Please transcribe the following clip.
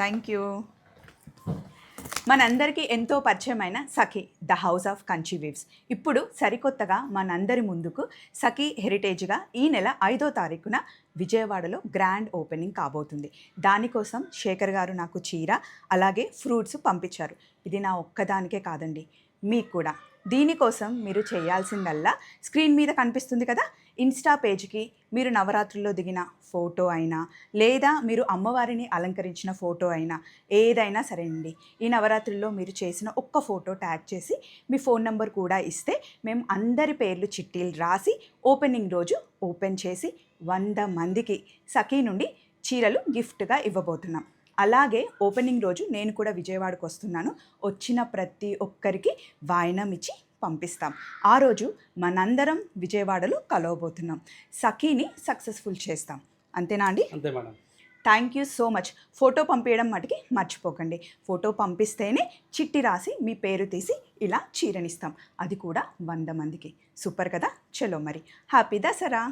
Thank you. మనందరికీ ఎంతో పరిచయమైన Sakhi the house of Kanchi weaves ఇప్పుడు సరికొత్తగా మనందరి ముందుకు సఖీ హెరిటేజ్గా ఈ నెల 5వ తారీఖున విజయవాడలో గ్రాండ్ ఓపెనింగ్ కాబోతుంది. దానికోసం శేఖర్ గారు నాకు చీర అలాగే ఫ్రూట్స్ పంపించారు. ఇది నా ఒక్కదానికే కాదండి, మీకు కూడా. దీనికోసం మీరు చేయాల్సిందల్లా స్క్రీన్ మీద కనిపిస్తుంది కదా, ఇన్స్టా పేజ్కి మీరు నవరాత్రుల్లో దిగిన ఫోటో అయినా లేదా మీరు అమ్మవారిని అలంకరించిన ఫోటో అయినా ఏదైనా సరే అండి, ఈ నవరాత్రుల్లో మీరు చేసిన ఒక్క ఫోటో ట్యాగ్ చేసి మీ ఫోన్ నెంబర్ కూడా ఇస్తే మేము అందరి పేర్లు చిట్టీలు రాసి ఓపెనింగ్ రోజు ఓపెన్ చేసి 100 మందికి సఖీ నుండి చీరలు గిఫ్ట్గా ఇవ్వబోతున్నాం. అలాగే ఓపెనింగ్ రోజు నేను కూడా విజయవాడకు వస్తున్నాను. వచ్చిన ప్రతి ఒక్కరికి వాయినం ఇచ్చి పంపిస్తాం. ఆ రోజు మనందరం విజయవాడలో కలవబోతున్నాం. సఖీని సక్సెస్ఫుల్ చేస్తాం. అంతేనా అండి? అంతే madam. Thank you so much. Photo పంపించడం మటుకి మర్చిపోకండి. ఫోటో పంపిస్తేనే చిట్టి రాసి మీ పేరు తీసి ఇలా చీరనిస్తాం, అది కూడా 100 మందికి. సూపర్ కదా. చలో మరి, హ్యాపీ దసరా.